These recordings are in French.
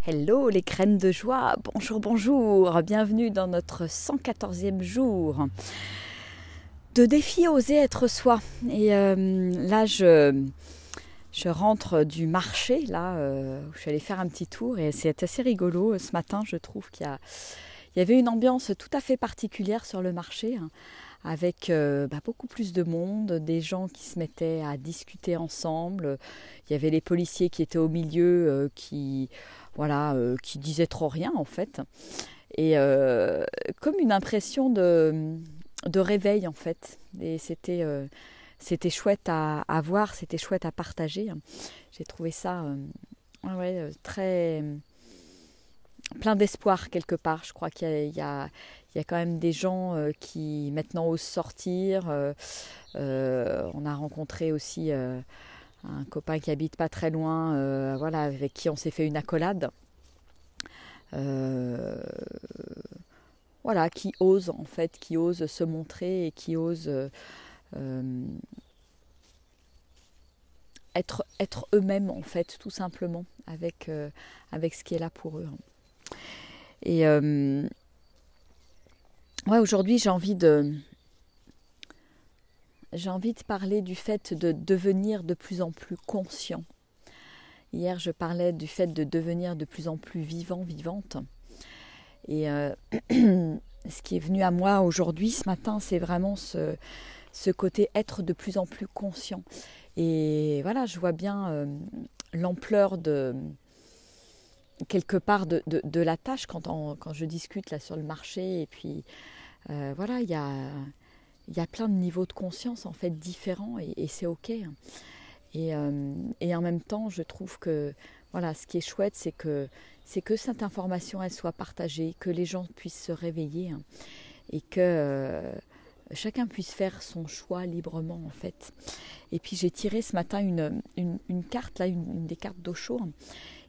Hello les graines de joie, bonjour, bonjour, bienvenue dans notre 114e jour de défi oser être soi. Et là je rentre du marché, là où je suis allée faire un petit tour et c'est assez rigolo. Ce matin je trouve qu'il y avait une ambiance tout à fait particulière sur le marché, hein, avec beaucoup plus de monde, des gens qui se mettaient à discuter ensemble. Il y avait les policiers qui étaient au milieu, qui disaient trop rien en fait. Et comme une impression de réveil en fait. Et c'était chouette à voir, c'était chouette à partager. J'ai trouvé ça très plein d'espoir quelque part. Je crois qu'il y a quand même des gens qui maintenant osent sortir. On a rencontré aussi un copain qui habite pas très loin, avec qui on s'est fait une accolade. Qui ose en fait, qui ose se montrer et qui ose être eux-mêmes en fait, tout simplement, avec ce qui est là pour eux. Et aujourd'hui j'ai envie de parler du fait de devenir de plus en plus conscient. Hier je parlais du fait de devenir de plus en plus vivant, vivante. Et ce qui est venu à moi aujourd'hui, ce matin, c'est vraiment ce côté être de plus en plus conscient. Et voilà, je vois bien l'ampleur quelque part de la tâche quand je discute là sur le marché. Et puis il y a plein de niveaux de conscience en fait différents et c'est ok. Et en même temps, je trouve que ce qui est chouette, c'est que cette information elle soit partagée, que les gens puissent se réveiller, hein, et que chacun puisse faire son choix librement en fait. Et puis j'ai tiré ce matin une carte, là, une des cartes d'Osho, hein,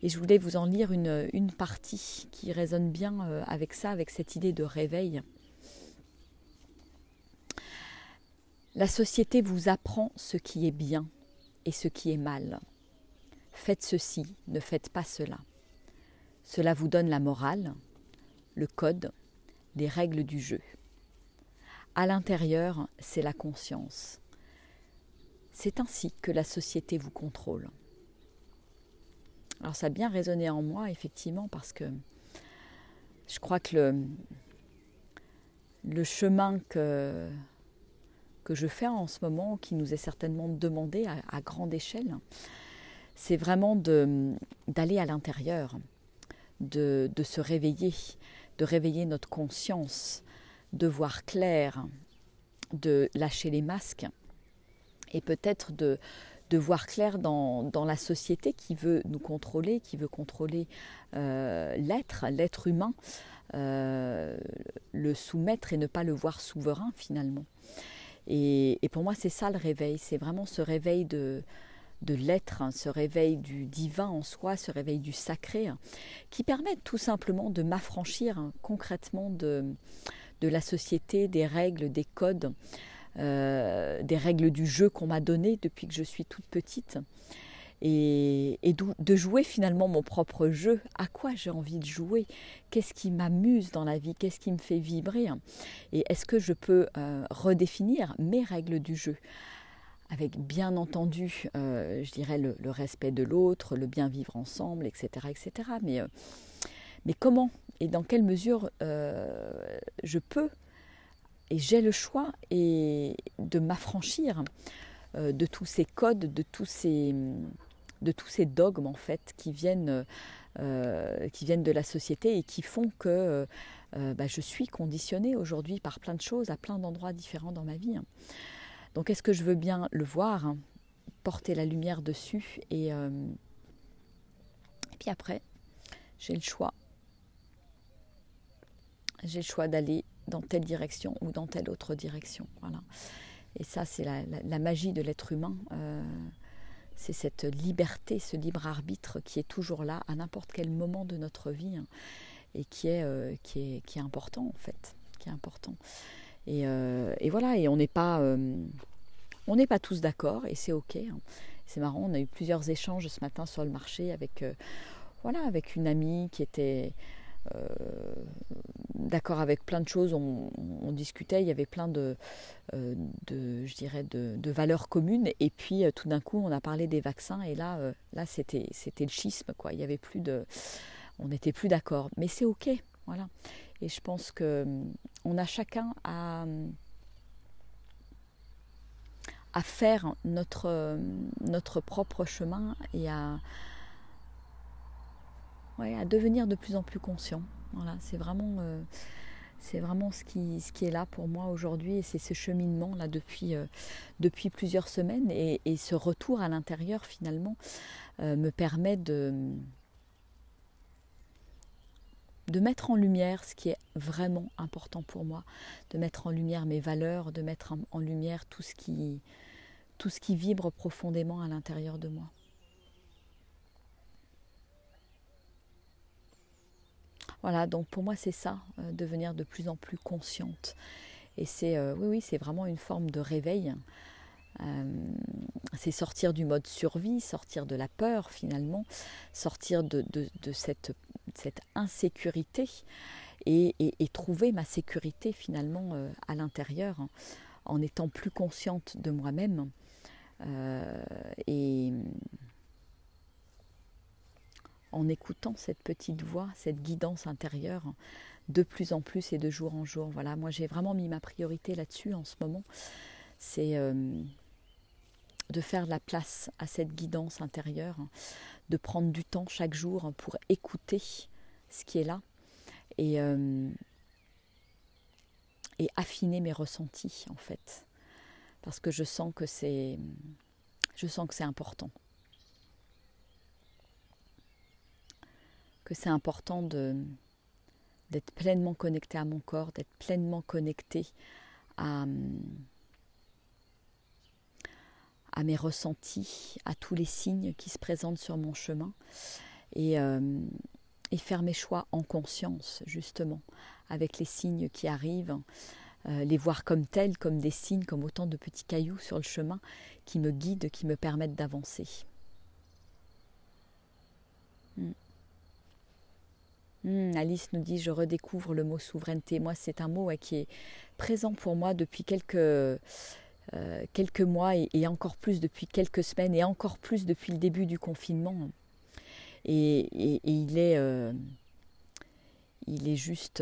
et je voulais vous en lire une partie qui résonne bien avec ça, avec cette idée de réveil. La société vous apprend ce qui est bien et ce qui est mal. Faites ceci, ne faites pas cela. Cela vous donne la morale, le code, les règles du jeu. À l'intérieur, c'est la conscience. C'est ainsi que la société vous contrôle. Alors ça a bien résonné en moi, effectivement, parce que je crois que le chemin que je fais en ce moment, qui nous est certainement demandé à grande échelle, c'est vraiment d'aller à l'intérieur, de se réveiller, de réveiller notre conscience, de voir clair, de lâcher les masques et peut-être de voir clair dans la société qui veut nous contrôler, qui veut contrôler l'être humain, le soumettre et ne pas le voir souverain finalement. Et pour moi c'est ça le réveil, c'est vraiment ce réveil de l'être, hein, ce réveil du divin en soi, ce réveil du sacré, hein, qui permet tout simplement de m'affranchir, hein, concrètement de la société, des règles, des codes, des règles du jeu qu'on m'a données depuis que je suis toute petite, et de jouer finalement mon propre jeu. À quoi j'ai envie de jouer? Qu'est-ce qui m'amuse dans la vie? Qu'est-ce qui me fait vibrer? Et est-ce que je peux redéfinir mes règles du jeu? Avec bien entendu, je dirais, le respect de l'autre, le bien vivre ensemble, etc. etc. Mais comment et dans quelle mesure je peux et j'ai le choix de m'affranchir de tous ces codes, de tous ces dogmes en fait qui viennent de la société et qui font que je suis conditionnée aujourd'hui par plein de choses à plein d'endroits différents dans ma vie. Donc est-ce que je veux bien le voir, hein, porter la lumière dessus et puis après, j'ai le choix. J'ai le choix d'aller dans telle direction ou dans telle autre direction. Voilà. Et ça, c'est la magie de l'être humain. C'est cette liberté, ce libre arbitre qui est toujours là à n'importe quel moment de notre vie, hein, et qui est important en fait, qui est important. Et voilà, et on n'est pas tous d'accord et c'est ok, hein. C'est marrant, on a eu plusieurs échanges ce matin sur le marché avec voilà, avec une amie qui était euh, d'accord avec plein de choses, on discutait, il y avait plein je dirais de valeurs communes, et puis tout d'un coup on a parlé des vaccins, et là c'était le schisme, quoi. Il y avait plus de, on n'était plus d'accord, mais c'est ok, voilà. Et je pense que on a chacun à faire notre propre chemin, et à devenir de plus en plus conscient. Voilà, c'est vraiment ce qui est là pour moi aujourd'hui, et c'est ce cheminement là depuis plusieurs semaines, et ce retour à l'intérieur finalement me permet de mettre en lumière ce qui est vraiment important pour moi, de mettre en lumière mes valeurs, de mettre en lumière tout ce qui vibre profondément à l'intérieur de moi. Voilà, donc pour moi c'est ça, devenir de plus en plus consciente. Et c'est oui, c'est vraiment une forme de réveil. C'est sortir du mode survie, sortir de la peur finalement, sortir de cette insécurité, et trouver ma sécurité finalement à l'intérieur, hein, en étant plus consciente de moi-même, et en écoutant cette petite voix, cette guidance intérieure, de plus en plus et de jour en jour. Voilà, moi j'ai vraiment mis ma priorité là-dessus en ce moment. C'est de faire de la place à cette guidance intérieure, de prendre du temps chaque jour pour écouter ce qui est là, et affiner mes ressentis en fait, parce que je sens que c'est important. Que c'est important d'être pleinement connecté à mon corps, d'être pleinement connecté à mes ressentis, à tous les signes qui se présentent sur mon chemin, et faire mes choix en conscience, justement, avec les signes qui arrivent, les voir comme tels, comme des signes, comme autant de petits cailloux sur le chemin qui me guident, qui me permettent d'avancer. Alice nous dit, je redécouvre le mot souveraineté. Moi, c'est un mot qui est présent pour moi depuis quelques mois, et encore plus depuis quelques semaines, et encore plus depuis le début du confinement. Et il est juste...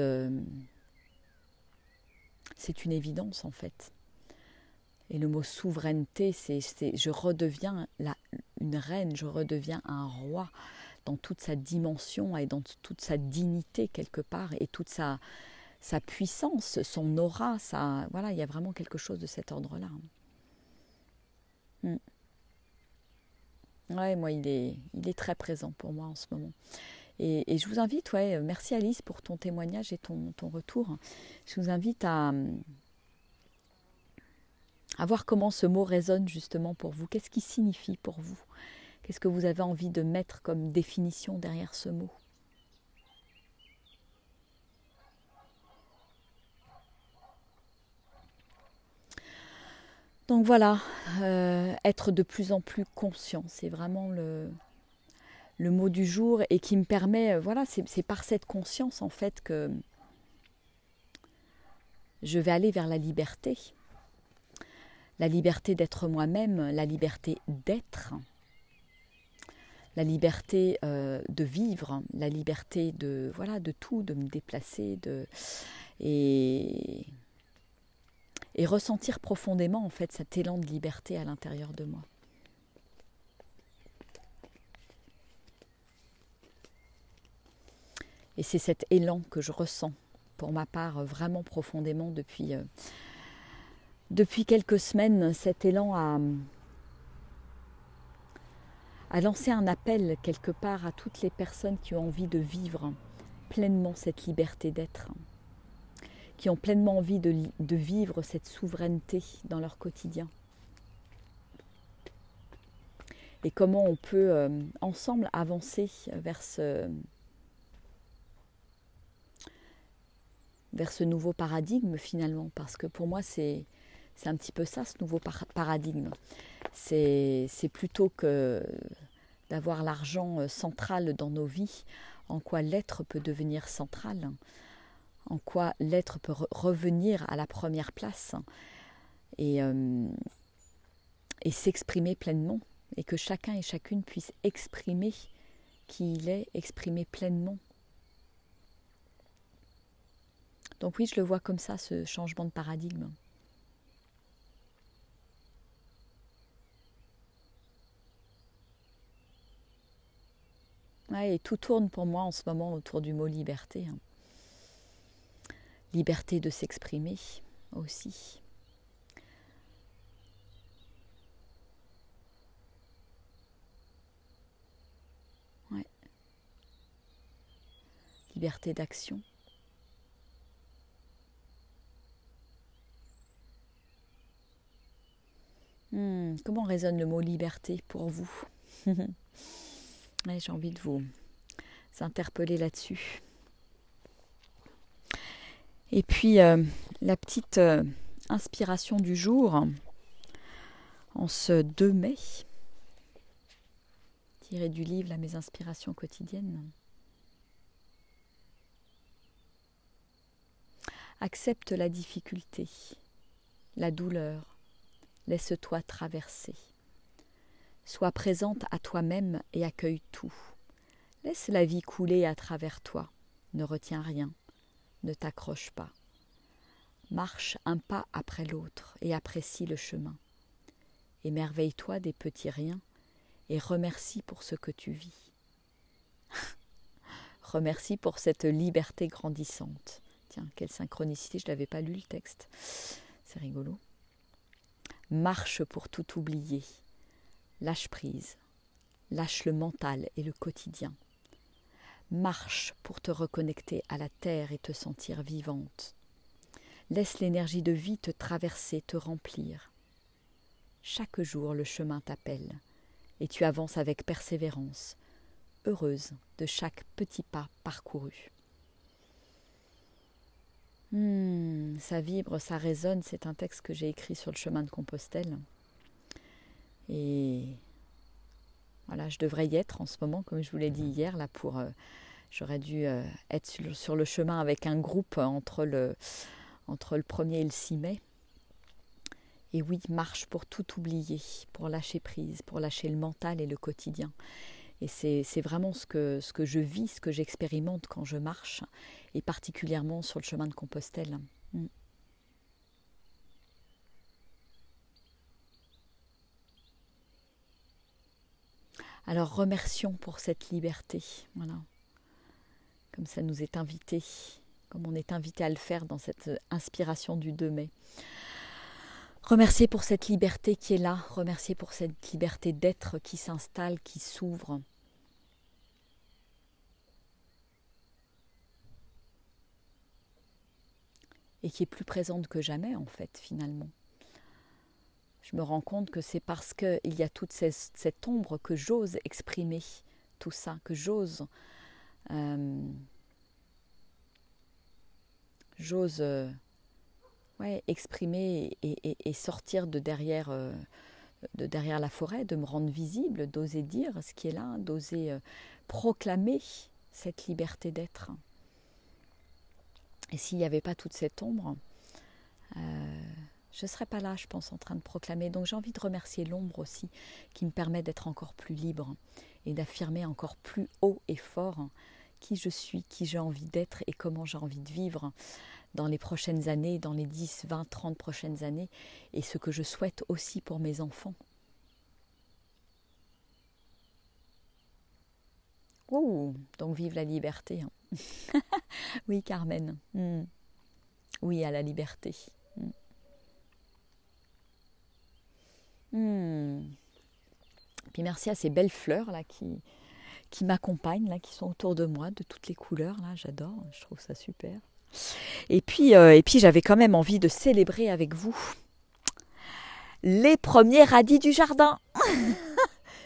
c'est une évidence en fait. Et le mot souveraineté, c'est je redeviens une reine, je redeviens un roi dans toute sa dimension et dans toute sa dignité quelque part, et toute sa puissance, son aura, voilà, il y a vraiment quelque chose de cet ordre-là. Ouais, moi, il est très présent pour moi en ce moment. Et je vous invite, merci Alice pour ton témoignage et ton retour. Je vous invite à voir comment ce mot résonne justement pour vous. Qu'est-ce qui signifie pour vous? Qu'est-ce que vous avez envie de mettre comme définition derrière ce mot? Donc voilà, être de plus en plus conscient, c'est vraiment le mot du jour, et qui me permet, voilà, c'est par cette conscience en fait que je vais aller vers la liberté d'être moi-même, la liberté d'être, la liberté de vivre, la liberté de tout, de me déplacer, et ressentir profondément en fait cet élan de liberté à l'intérieur de moi. Et c'est cet élan que je ressens pour ma part vraiment profondément depuis quelques semaines, cet élan à lancer un appel quelque part à toutes les personnes qui ont envie de vivre pleinement cette liberté d'être, qui ont pleinement envie de vivre cette souveraineté dans leur quotidien. Et comment on peut ensemble avancer vers ce nouveau paradigme finalement, parce que pour moi c'est un petit peu ça, ce nouveau paradigme. C'est plutôt que d'avoir l'argent central dans nos vies, en quoi l'être peut devenir central, en quoi l'être peut revenir à la première place et s'exprimer pleinement, et que chacun et chacune puisse exprimer qui il est, exprimer pleinement. Donc oui, je le vois comme ça, ce changement de paradigme. Ouais, et tout tourne pour moi en ce moment autour du mot liberté. Liberté de s'exprimer aussi. Ouais. Liberté d'action. Comment résonne le mot liberté pour vous? Ouais, j'ai envie de vous interpeller là-dessus. Et puis, la petite inspiration du jour, en ce 2 mai, tirée du livre là, Mes inspirations quotidiennes. Accepte la difficulté, la douleur, laisse-toi traverser. Sois présente à toi-même et accueille tout. Laisse la vie couler à travers toi. Ne retiens rien. Ne t'accroche pas. Marche un pas après l'autre et apprécie le chemin. Émerveille-toi des petits riens et remercie pour ce que tu vis. Remercie pour cette liberté grandissante. Tiens, quelle synchronicité, je ne l'avais pas lu le texte. C'est rigolo. Marche pour tout oublier. Lâche prise. Lâche le mental et le quotidien. Marche pour te reconnecter à la terre et te sentir vivante. Laisse l'énergie de vie te traverser, te remplir. Chaque jour, le chemin t'appelle et tu avances avec persévérance, heureuse de chaque petit pas parcouru. Ça vibre, ça résonne, c'est un texte que j'ai écrit sur le chemin de Compostelle. Et voilà, je devrais y être en ce moment, comme je vous l'ai dit hier, là j'aurais dû être sur le chemin avec un groupe entre le 1er et le 6 mai. Et oui, marche pour tout oublier, pour lâcher prise, pour lâcher le mental et le quotidien. Et c'est vraiment ce que je vis, ce que j'expérimente quand je marche, et particulièrement sur le chemin de Compostelle. Alors remercions pour cette liberté, voilà. Comme ça nous est invité, comme on est invité à le faire dans cette inspiration du 2 mai. Remercier pour cette liberté qui est là, remercier pour cette liberté d'être qui s'installe, qui s'ouvre. Et qui est plus présente que jamais, en fait, finalement. Je me rends compte que c'est parce qu'il y a toute cette ombre que j'ose exprimer tout ça, que j'ose exprimer et sortir de derrière la forêt, de me rendre visible, d'oser dire ce qui est là, d'oser proclamer cette liberté d'être. Et s'il n'y avait pas toute cette ombre, je ne serais pas là, je pense, en train de proclamer. Donc j'ai envie de remercier l'ombre aussi, qui me permet d'être encore plus libre et d'affirmer encore plus haut et fort qui je suis, qui j'ai envie d'être et comment j'ai envie de vivre dans les prochaines années, dans les 10, 20, 30 prochaines années, et ce que je souhaite aussi pour mes enfants. Oh, donc vive la liberté. Oui, Carmen. Oui, à la liberté. Puis merci à ces belles fleurs là qui m'accompagnent, là, qui sont autour de moi, de toutes les couleurs. Là, j'adore, je trouve ça super. Et puis j'avais quand même envie de célébrer avec vous les premiers radis du jardin.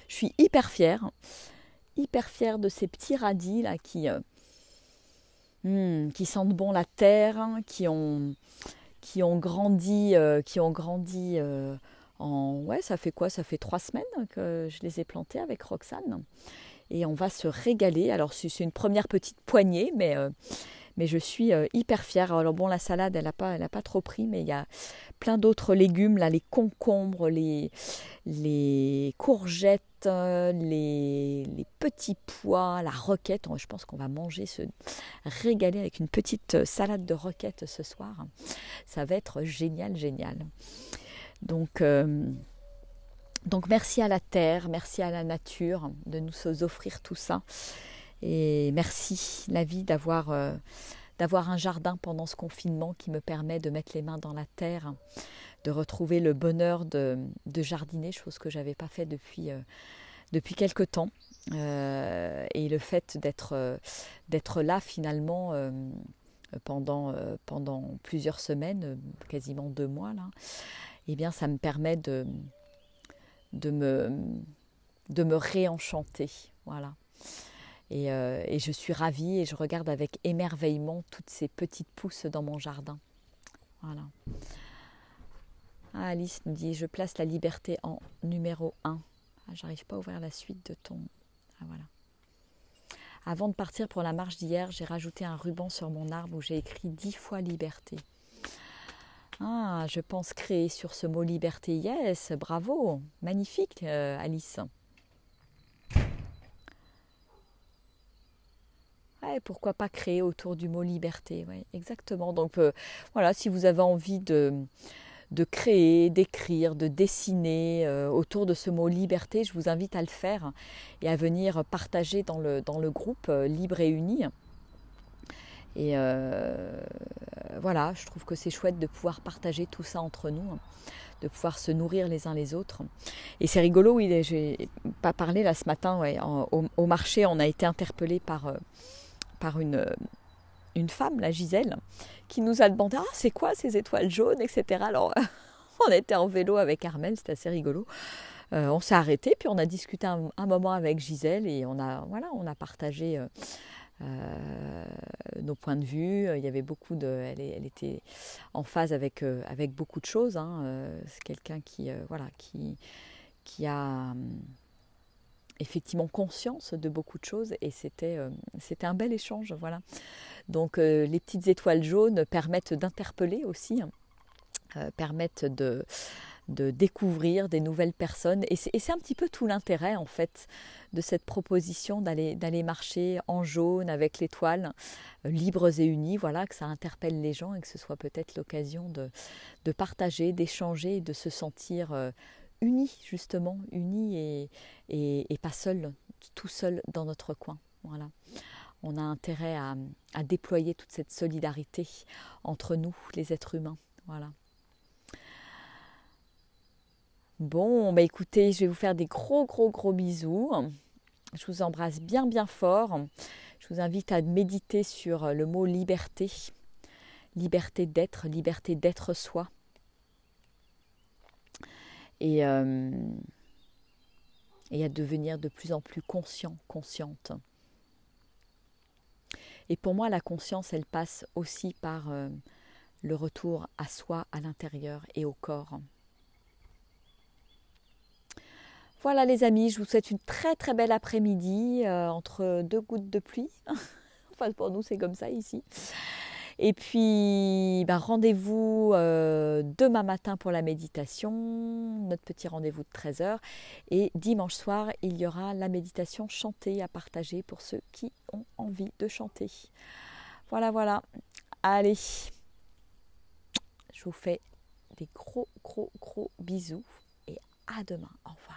Je suis hyper fière de ces petits radis là qui sentent bon la terre, qui ont grandi ouais, ça fait quoi? Ça fait 3 semaines que je les ai plantés avec Roxane. Et on va se régaler. Alors c'est une première petite poignée, mais je suis hyper fière. Alors bon, la salade, elle a pas trop pris, mais il y a plein d'autres légumes, là, les concombres, les courgettes, les petits pois, la roquette. Je pense qu'on va manger, se régaler avec une petite salade de roquette ce soir. Ça va être génial, génial. Donc, donc merci à la terre, merci à la nature de nous offrir tout ça. Et merci la vie d'avoir un jardin pendant ce confinement qui me permet de mettre les mains dans la terre, de retrouver le bonheur de jardiner, chose que je n'avais pas fait depuis quelque temps. Et le fait d'être là finalement pendant plusieurs semaines, quasiment 2 mois, là, eh bien ça me permet de me réenchanter. Voilà. Et je suis ravie et je regarde avec émerveillement toutes ces petites pousses dans mon jardin. Voilà. Ah, Alice nous dit, je place la liberté en numéro 1. Ah, j'arrive pas à ouvrir la suite de ton... Ah, voilà. Avant de partir pour la marche d'hier, j'ai rajouté un ruban sur mon arbre où j'ai écrit 10 fois liberté. Ah, je pense créer sur ce mot liberté. Yes, bravo. Magnifique, Alice. Ouais, pourquoi pas créer autour du mot liberté. Ouais, exactement. Donc voilà, si vous avez envie de créer, d'écrire, de dessiner autour de ce mot liberté, je vous invite à le faire et à venir partager dans le groupe Libre et Uni. Et voilà, je trouve que c'est chouette de pouvoir partager tout ça entre nous, de pouvoir se nourrir les uns les autres. Et c'est rigolo, oui, j'ai pas parlé là ce matin, ouais, au marché, on a été interpellé par une femme, la Gisèle, qui nous a demandé « Ah, c'est quoi ces étoiles jaunes ?» etc. Alors, on était en vélo avec Armel, c'était assez rigolo. On s'est arrêté, puis on a discuté un moment avec Gisèle et on a partagé nos points de vue. Il y avait elle était en phase avec beaucoup de choses. Hein. C'est quelqu'un qui a effectivement conscience de beaucoup de choses et c'était un bel échange. Voilà. Donc les petites étoiles jaunes permettent d'interpeller aussi, permettent de découvrir des nouvelles personnes et c'est un petit peu tout l'intérêt en fait de cette proposition d'aller marcher en jaune avec l'étoile, libres et unis, voilà, que ça interpelle les gens et que ce soit peut-être l'occasion de partager, d'échanger, de se sentir unis justement, unis et pas seuls, tout seul dans notre coin. Voilà. On a intérêt à déployer toute cette solidarité entre nous, les êtres humains. Voilà. Bon, bah écoutez, je vais vous faire des gros bisous. Je vous embrasse bien fort. Je vous invite à méditer sur le mot liberté. Liberté d'être soi. Et à devenir de plus en plus conscient, consciente. Et pour moi, la conscience, elle passe aussi par le retour à soi, à l'intérieur et au corps. Voilà les amis, je vous souhaite une très belle après-midi entre 2 gouttes de pluie. Enfin pour nous c'est comme ça ici. Et puis rendez-vous demain matin pour la méditation, notre petit rendez-vous de 13h. Et dimanche soir, il y aura la méditation chantée à partager pour ceux qui ont envie de chanter. Voilà. Allez, je vous fais des gros bisous et à demain. Au revoir.